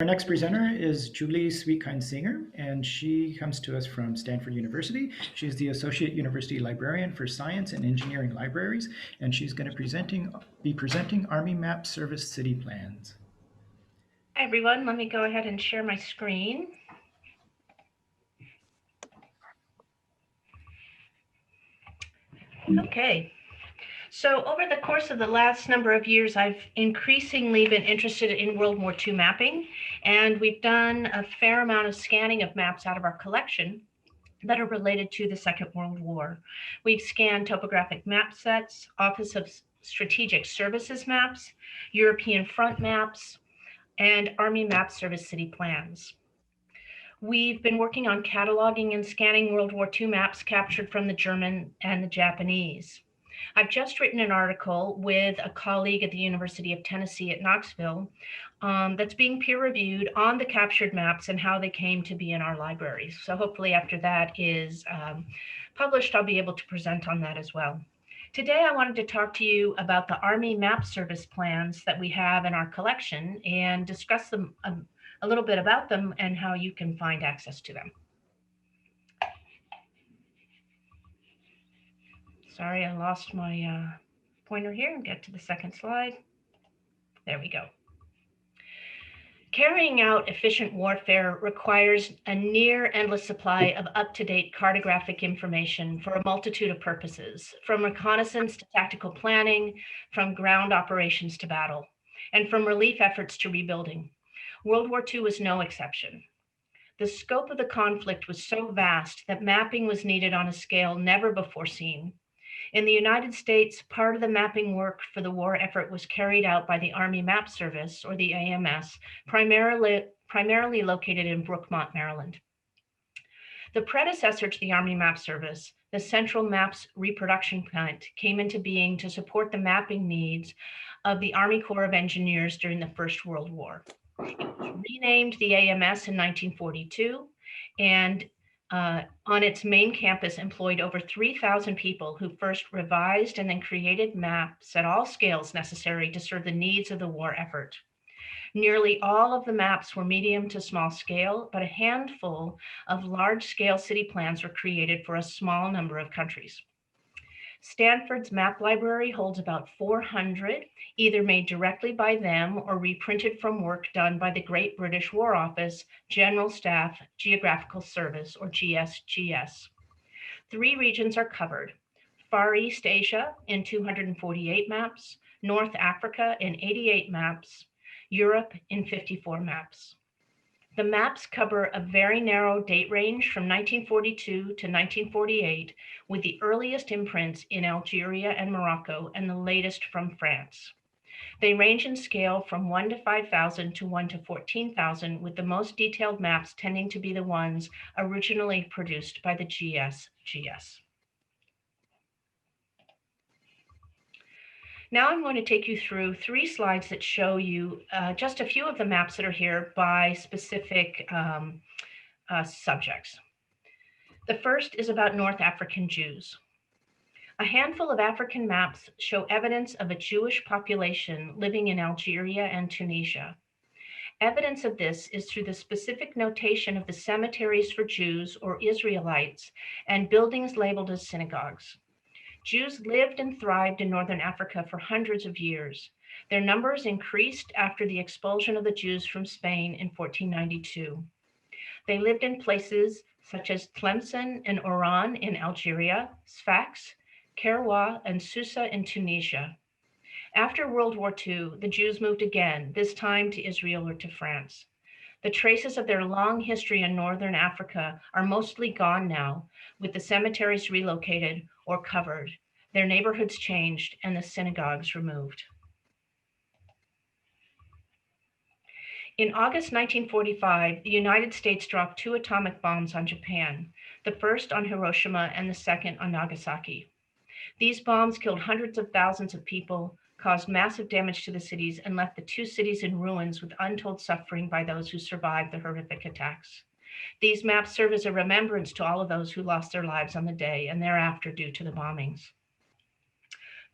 Our next presenter is Julie Sweetkind-Singer, and she comes to us from Stanford University. She's the Associate University Librarian for Science and Engineering Libraries, and she's going to be presenting Army Map Service City Plans. Hi everyone, let me go ahead and share my screen. Okay, so over the course of the last number of years, I've increasingly been interested in World War II mapping, and we've done a fair amount of scanning of maps out of our collection that are related to the Second World War. We've scanned topographic map sets, Office of Strategic Services maps, European front maps, and Army Map Service city plans. We've been working on cataloging and scanning World War II maps captured from the German and the Japanese. I've just written an article with a colleague at the University of Tennessee at Knoxville that's being peer reviewed on the captured maps and how they came to be in our libraries. So hopefully after that is published, I'll be able to present on that as well. Today, I wanted to talk to you about the Army Map Service plans that we have in our collection and discuss them a little bit about them and how you can find access to them. Sorry, I lost my pointer here and get to the second slide. There we go. Carrying out efficient warfare requires a near endless supply of up-to-date cartographic information for a multitude of purposes, from reconnaissance to tactical planning, from ground operations to battle, and from relief efforts to rebuilding. World War II was no exception. The scope of the conflict was so vast that mapping was needed on a scale never before seen. In the United States, part of the mapping work for the war effort was carried out by the Army Map Service, or the AMS, primarily located in Brookmont, Maryland. The predecessor to the Army Map Service, the Central Maps Reproduction Plant, came into being to support the mapping needs of the Army Corps of Engineers during the First World War. It was renamed the AMS in 1942, and on its main campus employed over 3,000 people who first revised and then created maps at all scales necessary to serve the needs of the war effort. Nearly all of the maps were medium to small scale, but a handful of large-scale city plans were created for a small number of countries. Stanford's map library holds about 400, either made directly by them or reprinted from work done by the Great British War Office, General Staff Geographical Service, or GSGS. 3 regions are covered: Far East Asia in 248 maps, North Africa in 88 maps, Europe in 54 maps. The maps cover a very narrow date range from 1942 to 1948, with the earliest imprints in Algeria and Morocco and the latest from France. They range in scale from 1 to 5,000 to 1 to 14,000, with the most detailed maps tending to be the ones originally produced by the GSGS. Now I'm going to take you through 3 slides that show you just a few of the maps that are here by specific subjects. The first is about North African Jews. A handful of African maps show evidence of a Jewish population living in Algeria and Tunisia. Evidence of this is through the specific notation of the cemeteries for Jews or Israelites and buildings labeled as synagogues. Jews lived and thrived in Northern Africa for hundreds of years. Their numbers increased after the expulsion of the Jews from Spain in 1492. They lived in places such as Tlemcen and Oran in Algeria, Sfax, Kairouan, and Susa in Tunisia. After World War II, the Jews moved again, this time to Israel or to France. The traces of their long history in Northern Africa are mostly gone now, with the cemeteries relocated or covered, their neighborhoods changed, and the synagogues removed. In August 1945, the United States dropped 2 atomic bombs on Japan, the first on Hiroshima and the second on Nagasaki. These bombs killed hundreds of thousands of people, caused massive damage to the cities, and left the 2 cities in ruins with untold suffering by those who survived the horrific attacks. These maps serve as a remembrance to all of those who lost their lives on the day and thereafter due to the bombings.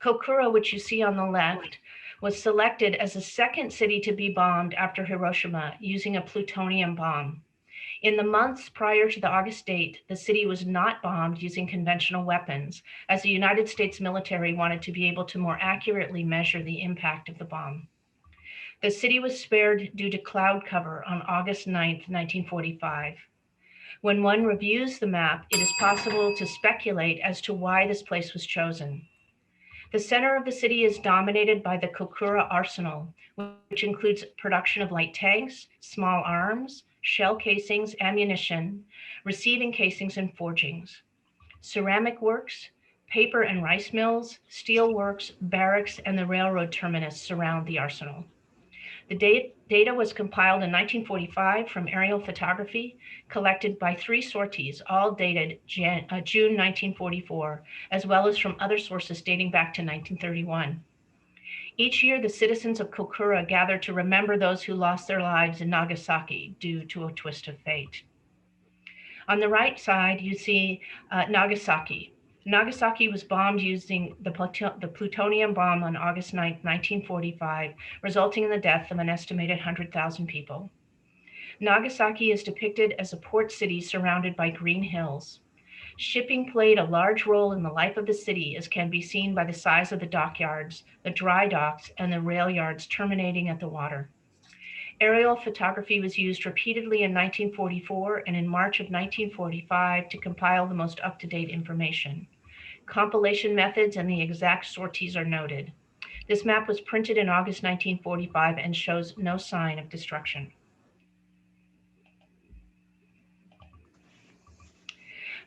Kokura, which you see on the left, was selected as the second city to be bombed after Hiroshima using a plutonium bomb. In the months prior to the August date, the city was not bombed using conventional weapons, as the United States military wanted to be able to more accurately measure the impact of the bomb. The city was spared due to cloud cover on August 9, 1945. When one reviews the map, it is possible to speculate as to why this place was chosen. The center of the city is dominated by the Kokura Arsenal, which includes production of light tanks, small arms, shell casings, ammunition, receiving casings, and forgings. Ceramic works, paper and rice mills, steel works, barracks, and the railroad terminus surround the arsenal. The data was compiled in 1945 from aerial photography collected by 3 sorties, all dated June 1944, as well as from other sources dating back to 1931. Each year, the citizens of Kokura gather to remember those who lost their lives in Nagasaki due to a twist of fate. On the right side, you see Nagasaki. Nagasaki was bombed using the plutonium bomb on August 9, 1945, resulting in the death of an estimated 100,000 people. Nagasaki is depicted as a port city surrounded by green hills. Shipping played a large role in the life of the city, as can be seen by the size of the dockyards, the dry docks, and the rail yards terminating at the water. Aerial photography was used repeatedly in 1944 and in March of 1945 to compile the most up-to-date information. Compilation methods and the exact sorties are noted. This map was printed in August 1945 and shows no sign of destruction.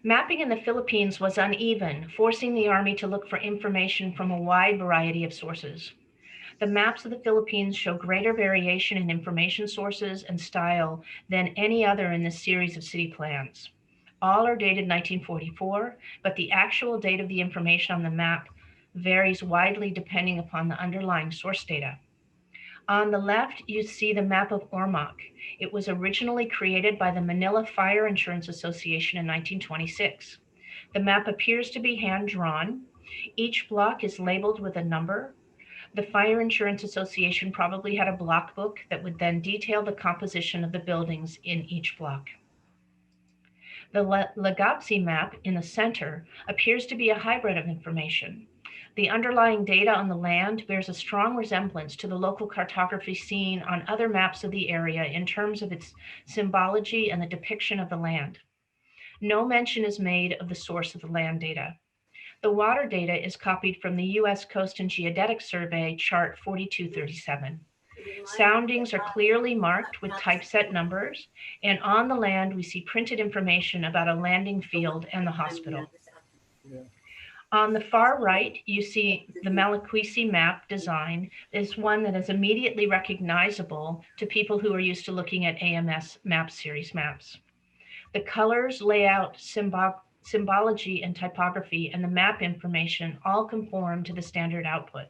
Mapping in the Philippines was uneven, forcing the Army to look for information from a wide variety of sources. The maps of the Philippines show greater variation in information sources and style than any other in this series of city plans. All are dated 1944, but the actual date of the information on the map varies widely depending upon the underlying source data. On the left, you see the map of Ormoc. It was originally created by the Manila Fire Insurance Association in 1926. The map appears to be hand-drawn. Each block is labeled with a number. The Fire Insurance Association probably had a block book that would then detail the composition of the buildings in each block. The Legazpi map in the center appears to be a hybrid of information. The underlying data on the land bears a strong resemblance to the local cartography seen on other maps of the area in terms of its symbology and the depiction of the land. No mention is made of the source of the land data. The water data is copied from the U.S. Coast and Geodetic Survey, chart 4237. Soundings are clearly marked with typeset numbers, and on the land, we see printed information about a landing field and the hospital. On the far right, you see the Malakwisi map design is one that is immediately recognizable to people who are used to looking at AMS map series maps. The colors, layout, symbology, and typography, and the map information all conform to the standard output.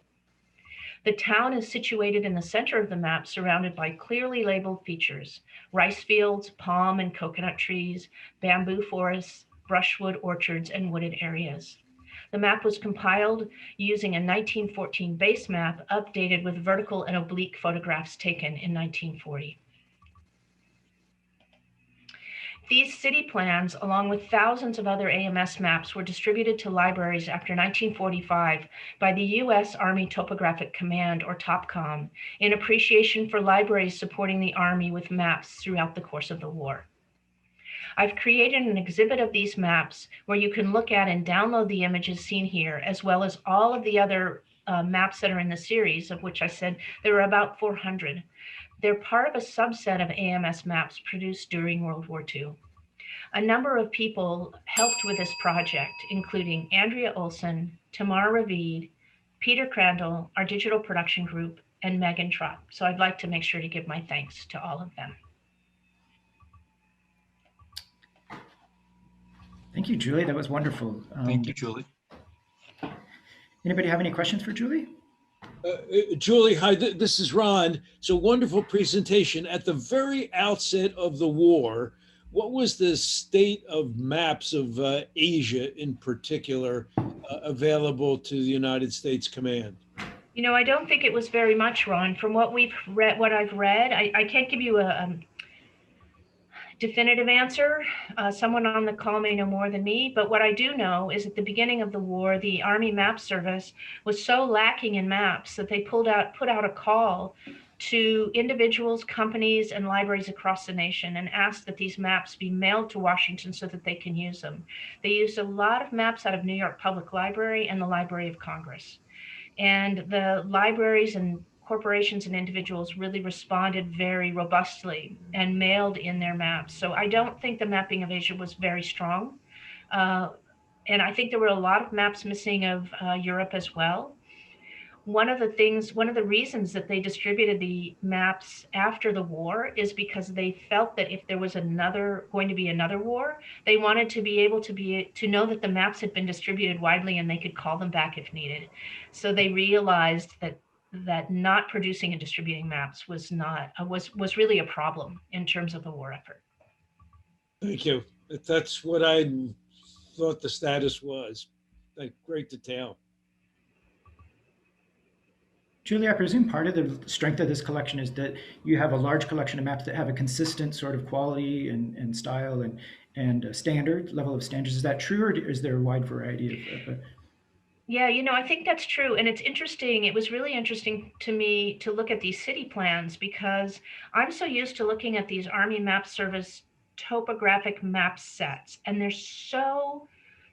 The town is situated in the center of the map, surrounded by clearly labeled features: rice fields, palm and coconut trees, bamboo forests, brushwood orchards, and wooded areas. The map was compiled using a 1914 base map, updated with vertical and oblique photographs taken in 1940. These city plans, along with thousands of other AMS maps, were distributed to libraries after 1945 by the U.S. Army Topographic Command, or TOPCOM, in appreciation for libraries supporting the Army with maps throughout the course of the war. I've created an exhibit of these maps where you can look at and download the images seen here, as well as all of the other maps that are in the series, of which I said there are about 400. They're part of a subset of AMS maps produced during World War II. A number of people helped with this project, including Andrea Olson, Tamara Ravid, Peter Crandall, our digital production group, and Megan Trott. So I'd like to make sure to give my thanks to all of them. Thank you, Julie. That was wonderful. Thank you, Julie. Anybody have any questions for Julie? Julie, hi, this is Ron. So wonderful presentation. At the very outset of the war, what was the state of maps of Asia in particular available to the United States Command? I don't think it was very much, Ron. From what I've read, I can't give you a definitive answer. Someone on the call may know more than me, but what I do know is at the beginning of the war, the Army Map Service was so lacking in maps that they put out a call to individuals, companies, and libraries across the nation and asked that these maps be mailed to Washington so that they can use them. They used a lot of maps out of New York Public Library and the Library of Congress. And the libraries and corporations and individuals really responded very robustly and mailed in their maps. So I don't think the mapping of Asia was very strong. And I think there were a lot of maps missing of Europe as well. One of the reasons that they distributed the maps after the war is because they felt that if there was going to be another war, they wanted to be able to know that the maps had been distributed widely and they could call them back if needed. So they realized that not producing and distributing maps was really a problem in terms of the war effort. Thank you. That's what I thought the status was. Like, great detail. Julie, I presume part of the strength of this collection is that you have a large collection of maps that have a consistent sort of quality and style and standard level of standards. Is that true, or is there a wide variety of Yeah, I think that's true. And it's interesting. It was really interesting to me to look at these city plans because I'm so used to looking at these Army Map Service topographic map sets, and they're so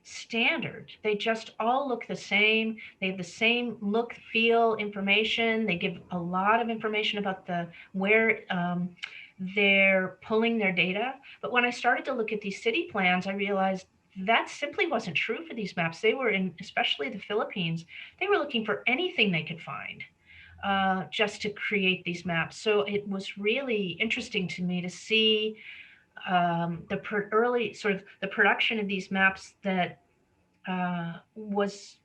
standard. They just all look the same. They have the same look, feel, information. They give a lot of information about where they're pulling their data. But when I started to look at these city plans, I realized that simply wasn't true for these maps. They were especially the Philippines, they were looking for anything they could find just to create these maps. So it was really interesting to me to see early sort of the production of these maps that was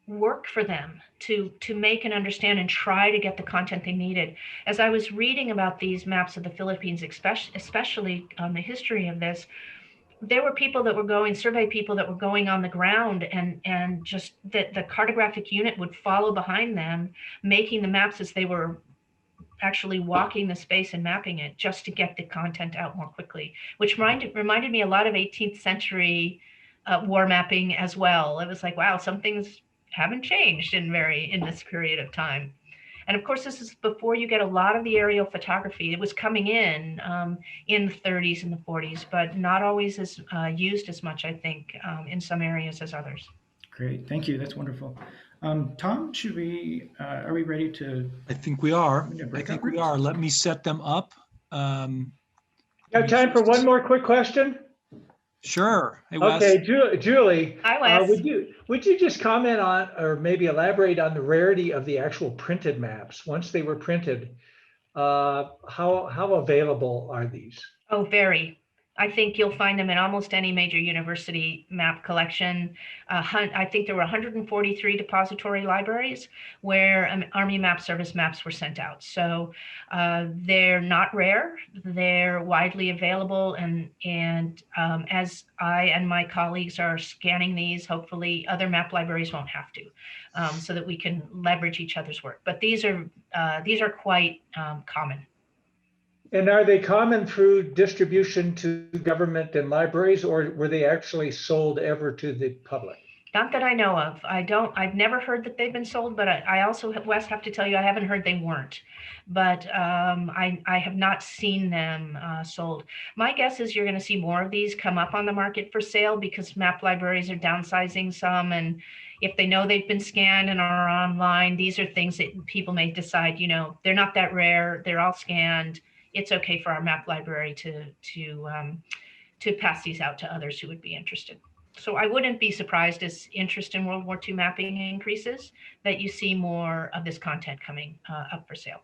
work for them to make and understand and try to get the content they needed. As I was reading about these maps of the Philippines, especially on the history of this, there were survey people that were going on the ground and just that the cartographic unit would follow behind them, making the maps as they were actually walking the space and mapping it just to get the content out more quickly, which reminded me a lot of 18th century war mapping as well. It was like, wow, some things haven't changed in this period of time. And of course, this is before you get a lot of the aerial photography. It was coming in the 30s and the 40s, but not always as used as much, I think, in some areas as others. Great, thank you. That's wonderful. Tom, are we ready to? I think we are. I think we are. Let me set them up. You have time for one more quick question? Sure. Hey, Wes. Okay, Julie. Hi, Wes. Would you just comment on, or maybe elaborate on the rarity of the actual printed maps once they were printed? How available are these? Oh, very. I think you'll find them in almost any major university map collection. I think there were 143 depository libraries where Army Map Service maps were sent out. So they're not rare. They're widely available. And as I and my colleagues are scanning these, hopefully other map libraries won't have to, so that we can leverage each other's work. But these are quite common. And are they common through distribution to government and libraries, or were they actually sold ever to the public? Not that I know of. I've never heard that they've been sold, but I also, Wes, have to tell you, I haven't heard they weren't. But I have not seen them sold. My guess is you're going to see more of these come up on the market for sale because map libraries are downsizing some. And if they know they've been scanned and are online, these are things that people may decide, they're not that rare. They're all scanned. It's okay for our map library to pass these out to others who would be interested. So I wouldn't be surprised as interest in World War II mapping increases that you see more of this content coming up for sale.